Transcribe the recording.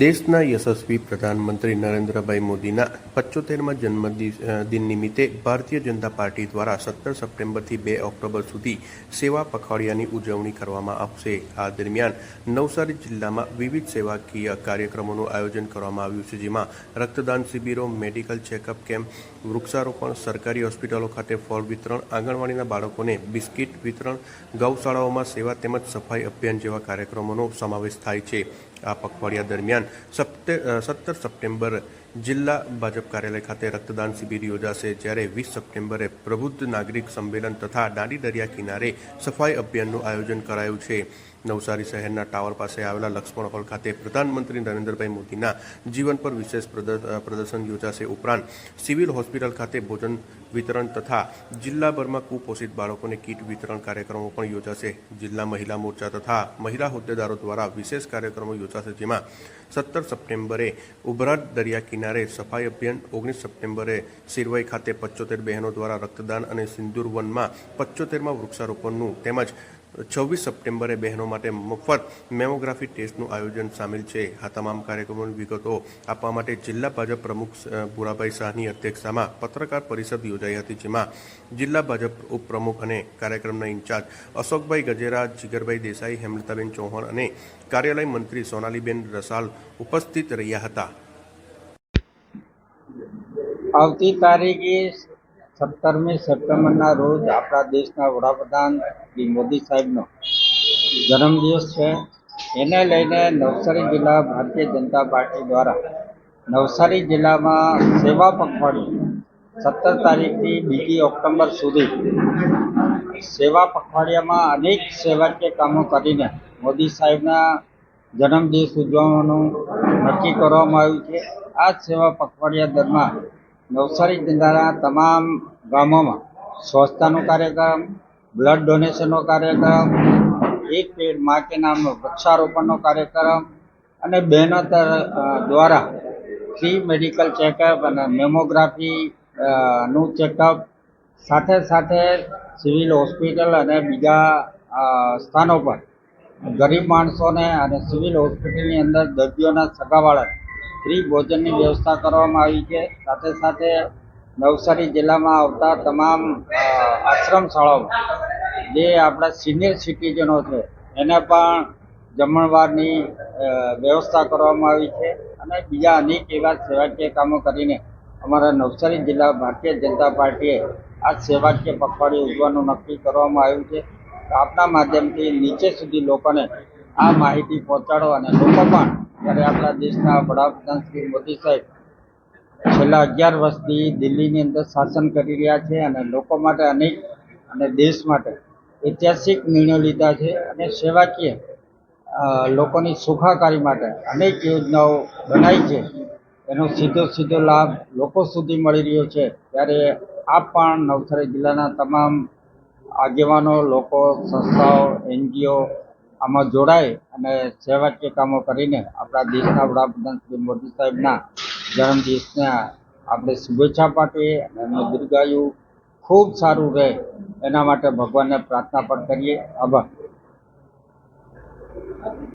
દેશના યશસ્વી પ્રધાનમંત્રી નરેન્દ્રભાઈ મોદીના 75મા જન્મદિન નિમિત્તે ભારતીય જનતા પાર્ટી દ્વારા 17 સપ્ટેમ્બરથી 2 ઓક્ટોબર સુધી સેવા પખવાડિયાની ઉજવણી કરવામાં આવશે। આ દરમિયાન નવસારી જિલ્લામાં વિવિધ સેવાકીય કાર્યક્રમોનું આયોજન કરવામાં આવ્યું છે, જેમાં રક્તદાન શિબિરો, મેડિકલ ચેકઅપ કેમ્પ, વૃક્ષારોપણ, સરકારી હોસ્પિટલો ખાતે ફળ વિતરણ, આંગણવાડીના બાળકોને બિસ્કિટ વિતરણ, ગૌશાળાઓમાં સેવા તેમજ સફાઈ અભિયાન જેવા કાર્યક્રમોનો સમાવેશ થાય છે। આ પખવાડિયા દરમિયાન 17 સપ્ટેમ્બર જિલ્લા ભાજપ કાર્યાલય ખાતે રક્તદાન શિબિર યોજાશે, જ્યારે 20 સપ્ટેમ્બરે પ્રબુદ્ધ નાગરિક સંમેલન તથા દાંડી દરિયા કિનારે સફાઈ અભિયાનનું આયોજન કરાયું છે। નવસારી શહેરના ટાવર પાસે આવેલા લક્ષ્મણ હોલ ખાતે પ્રધાનમંત્રી નરેન્દ્રભાઈ મોદીના જીવન પર વિશેષ પ્રદર્શન યોજાશે। ઉપરાંત સિવિલ હોસ્પિટલ ખાતે ભોજન વિતરણ તથા જિલ્લાભરમાં કુપોષિત બાળકોને કીટ વિતરણ કાર્યક્રમો પણ યોજાશે। જિલ્લા મહિલા મોરચા તથા મહિલા હોદ્દેદારો દ્વારા વિશેષ કાર્યક્રમો યોજાશે, જેમાં 17 સપ્ટેમ્બરે ઉભરાટ દરિયા કિનારે સફાઈ અભિયાન, 19 સપ્ટેમ્બરે સિરવઈ ખાતે 75 બહેનો દ્વારા રક્તદાન અને સિંદૂર વનમાં 75મા વૃક્ષારોપણનું તેમજ 26 સપ્ટેમ્બરે બહેનો માટે મફત મેમોગ્રાફી ટેસ્ટનું આયોજન સામેલ છે। આ તમામ કાર્યક્રમોની વિગતો આપવા માટે જિલ્લા ભાજપ પ્રમુખ ભુરાભાઈ શાહની અધ્યક્ષતામાં પત્રકાર પરિષદ યોજાઈ હતી, જેમાં જિલ્લા ભાજપ ઉપપ્રમુખ અને કાર્યક્રમના ઇન્ચાર્જ અશોકભાઈ ગજેરા, જીગરભાઈ દેસાઈ, હેમલતાબેન ચૌહાણ અને કાર્યાલય મંત્રી સોનાલીબેન રસાલ ઉપસ્થિત રહ્યા હતા। આવતી તારીખે 17મી સપ્ટેમ્બરના રોજ આપણા દેશના વડાપ્રધાન શ્રી મોદી સાહેબનો જન્મદિવસ છે। એને લઈને નવસારી જિલ્લા ભારતીય જનતા પાર્ટી દ્વારા નવસારી જિલ્લામાં સેવા પખવાડિયું 17 તારીખથી 2 ઓક્ટોબર સુધી સેવા પખવાડિયામાં અનેક સેવાકીય કામો કરીને મોદી સાહેબના જન્મદિવસ ઉજવવાનું નક્કી કરવામાં આવ્યું છે। આ સેવા પખવાડિયા દરમિયાન નવસારી જિલ્લાના તમામ ગામોમાં સ્વચ્છતાનો કાર્યક્રમ, બ્લડ ડોનેશનનો કાર્યક્રમ, એક પેડ માં કે નામનો વૃક્ષારોપણનો કાર્યક્રમ અને બહેનો દ્વારા ફ્રી મેડિકલ ચેકઅપ અને મેમોગ્રાફી નું ચેકઅપ, સાથે સાથે સિવિલ હોસ્પિટલ અને બીજા સ્થાનો પર ગરીબ માણસોને અને સિવિલ હોસ્પિટલની અંદર દર્દીઓના સગાવાળાને ફ્રી ભોજનની વ્યવસ્થા કરવામાં આવી છે। સાથે સાથે નવસારી જિલ્લામાં આવતા તમામ આશ્રમ શાળાઓમાં જે આપણા સિનિયર સિટીઝનો છે એને પણ જમણવારની વ્યવસ્થા કરવામાં આવી છે અને બીજા અનેક એવા સેવાકીય કામો કરીને અમારા નવસારી જિલ્લા ભારતીય જનતા પાર્ટીએ આ સેવાકીય પખવાડિયું ઉજવવાનું નક્કી કરવામાં આવ્યું છે। આપના માધ્યમથી નીચે સુધી લોકોને આ માહિતી પહોંચાડો અને લોકો પણ જ્યારે આપણા દેશના વડાપ્રધાન શ્રી મોદી સાહેબ છેલ્લા 11 વર્ષથી દિલ્હીની અંદર શાસન કરી રહ્યા છે અને લોકો માટે અનેક અને દેશ માટે ઐતિહાસિક નિર્ણયો લીધા છે અને સેવાકીય લોકોની સુખાકારી માટે અનેક યોજનાઓ બનાવી છે, એનો સીધો લાભ લોકો સુધી મળી રહ્યો છે। ત્યારે આપ પણ નવસારી જિલ્લાના તમામ આગેવાનો, લોકો, સંસ્થાઓ, NGO આમાં જોડાય અને સેવાકીય કામો કરીને આપણા દેશના વડાપ્રધાન શ્રી મોદી સાહેબના જન્મદિવસને આપણે શુભેચ્છા પાઠવીએ અને એમનું દીર્ઘાયુ ખૂબ સારું રહે એના માટે ભગવાનને પ્રાર્થના પણ કરીએ। આભાર।